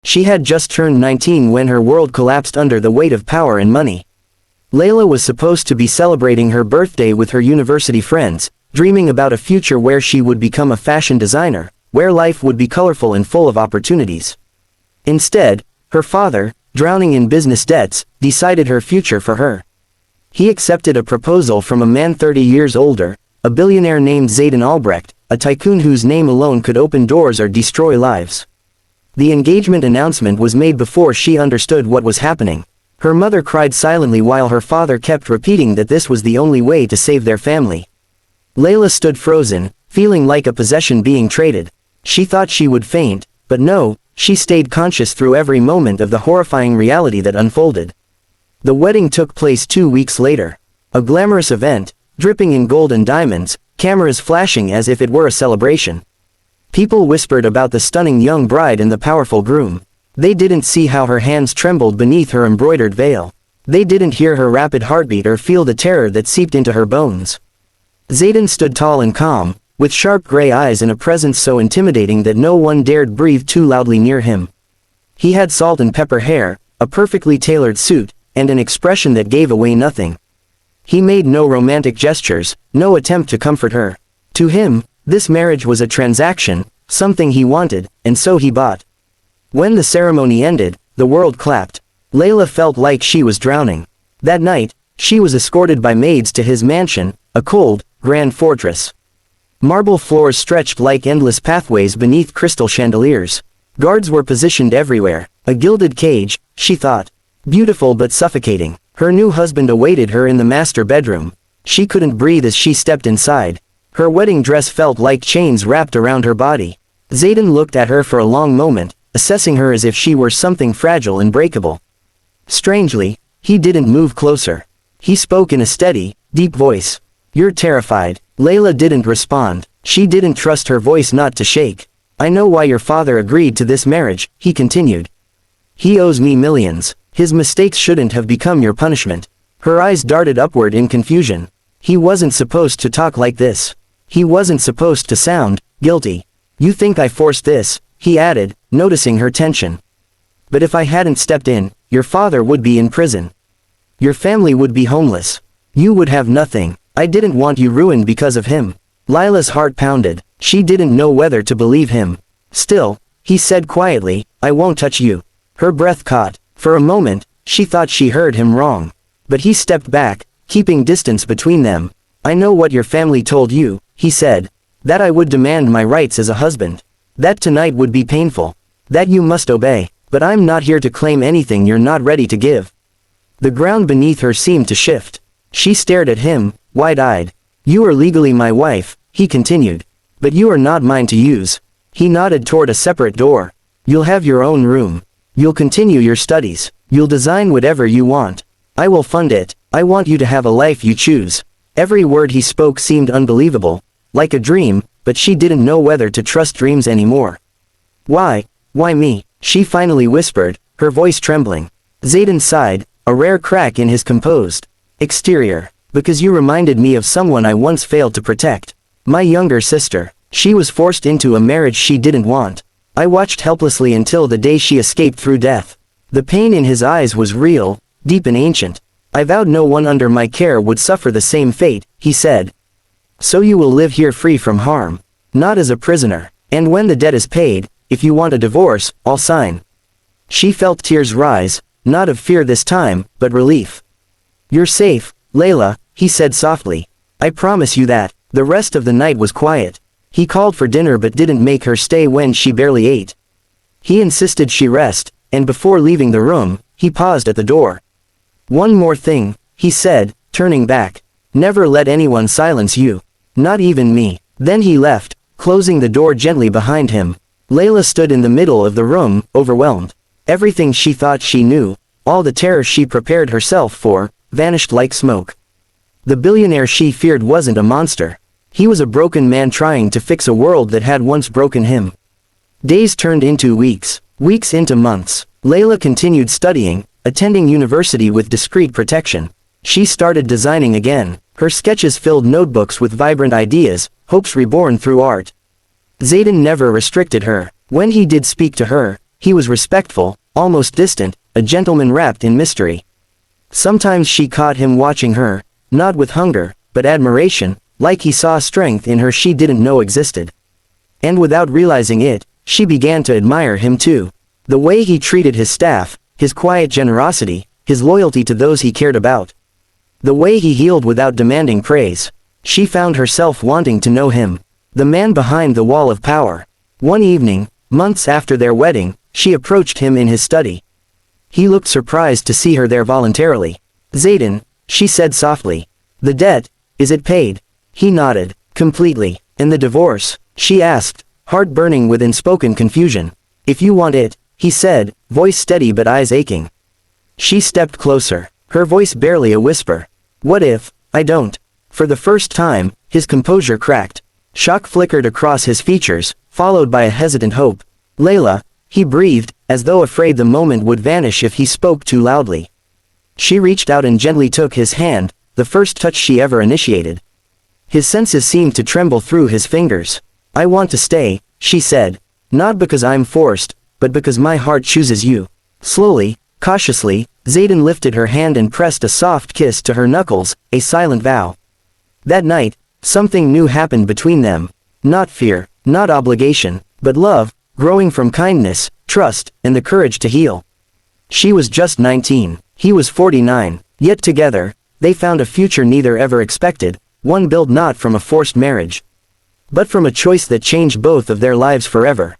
She had just turned 19 when her world collapsed under the weight of power and money. Layla was supposed to be celebrating her birthday with her university friends, dreaming about a future where she would become a fashion designer, where life would be colorful and full of opportunities. Instead, her father, drowning in business debts, decided her future for her. He accepted a proposal from a man 30 years older, a billionaire named Zayden Albrecht, a tycoon whose name alone could open doors or destroy lives. The engagement announcement was made before she understood what was happening. Her mother cried silently while her father kept repeating that this was the only way to save their family. Layla stood frozen, feeling like a possession being traded. She thought she would faint, but no, she stayed conscious through every moment of the horrifying reality that unfolded. The wedding took place 2 weeks later. A glamorous event, dripping in gold and diamonds, cameras flashing as if it were a celebration. People whispered about the stunning young bride and the powerful groom. They didn't see how her hands trembled beneath her embroidered veil. They didn't hear her rapid heartbeat or feel the terror that seeped into her bones. Zayden stood tall and calm, with sharp gray eyes and a presence so intimidating that no one dared breathe too loudly near him. He had salt and pepper hair, a perfectly tailored suit, and an expression that gave away nothing. He made no romantic gestures, no attempt to comfort her. To him, this marriage was a transaction, something he wanted, and so he bought. When the ceremony ended, the world clapped. Layla felt like she was drowning. That night, she was escorted by maids to his mansion, a cold, grand fortress. Marble floors stretched like endless pathways beneath crystal chandeliers. Guards were positioned everywhere. A gilded cage, she thought. Beautiful but suffocating. Her new husband awaited her in the master bedroom. She couldn't breathe as she stepped inside. Her wedding dress felt like chains wrapped around her body. Zayden looked at her for a long moment, assessing her as if she were something fragile and breakable. Strangely, he didn't move closer. He spoke in a steady, deep voice. "You're terrified." Layla didn't respond. She didn't trust her voice not to shake. "I know why your father agreed to this marriage," he continued. "He owes me millions. His mistakes shouldn't have become your punishment." Her eyes darted upward in confusion. He wasn't supposed to talk like this. He wasn't supposed to sound guilty. "You think I forced this," he added, noticing her tension. "But if I hadn't stepped in, your father would be in prison. Your family would be homeless. You would have nothing. I didn't want you ruined because of him." Lila's heart pounded. She didn't know whether to believe him. "Still," he said quietly, "I won't touch you." Her breath caught. For a moment, she thought she heard him wrong. But he stepped back, keeping distance between them. "I know what your family told you," he said. "That I would demand my rights as a husband. That tonight would be painful. That you must obey. But I'm not here to claim anything you're not ready to give." The ground beneath her seemed to shift. She stared at him, wide-eyed. "You are legally my wife," he continued. "But you are not mine to use." He nodded toward a separate door. "You'll have your own room. You'll continue your studies. You'll design whatever you want. I will fund it. I want you to have a life you choose." Every word he spoke seemed unbelievable, like a dream, but she didn't know whether to trust dreams anymore. "Why me?" she finally whispered, her voice trembling. Zayden sighed, a rare crack in his composed exterior. "Because you reminded me of someone I once failed to protect. My younger sister. She was forced into a marriage she didn't want. I watched helplessly until the day she escaped through death." The pain in his eyes was real, deep and ancient. "I vowed no one under my care would suffer the same fate," he said. "So you will live here free from harm. Not as a prisoner. And when the debt is paid, if you want a divorce, I'll sign." She felt tears rise, not of fear this time, but relief. "You're safe, Layla," he said softly. "I promise you that." The rest of the night was quiet. He called for dinner but didn't make her stay when she barely ate. He insisted she rest, and before leaving the room, he paused at the door. "One more thing," he said, turning back. "Never let anyone silence you. Not even me." Then he left, closing the door gently behind him. Layla stood in the middle of the room, overwhelmed. Everything she thought she knew, all the terror she prepared herself for, vanished like smoke. The billionaire she feared wasn't a monster. He was a broken man trying to fix a world that had once broken him. Days turned into weeks, weeks into months. Layla continued studying, attending university with discreet protection. She started designing again. Her sketches filled notebooks with vibrant ideas, hopes reborn through art. Zayden never restricted her. When he did speak to her, He was respectful, almost distant, a gentleman wrapped in mystery. Sometimes she caught him watching her, not with hunger, but admiration, like he saw strength in her she didn't know existed. And without realizing it, she began to admire him too. The way he treated his staff, his quiet generosity, his loyalty to those he cared about. The way he healed without demanding praise. She found herself wanting to know him. The man behind the wall of power. One evening, months after their wedding, she approached him in his study. He looked surprised to see her there voluntarily. "Zayden," she said softly. "The debt, is it paid?" He nodded. "Completely." "And the divorce?" she asked, heart burning with unspoken confusion. "If you want it," he said, voice steady but eyes aching. She stepped closer, her voice barely a whisper. "What if I don't?" For the first time, his composure cracked. Shock flickered across his features, followed by a hesitant hope. "Layla," he breathed, as though afraid the moment would vanish if he spoke too loudly. She reached out and gently took his hand, the first touch she ever initiated. His senses seemed to tremble through his fingers. "I want to stay," she said. "Not because I'm forced, but because my heart chooses you." Slowly, cautiously, Zayden lifted her hand and pressed a soft kiss to her knuckles, a silent vow. That night, something new happened between them. Not fear, not obligation, but love, growing from kindness, trust, and the courage to heal. She was just 19, he was 49, yet together, they found a future neither ever expected, one built not from a forced marriage, but from a choice that changed both of their lives forever.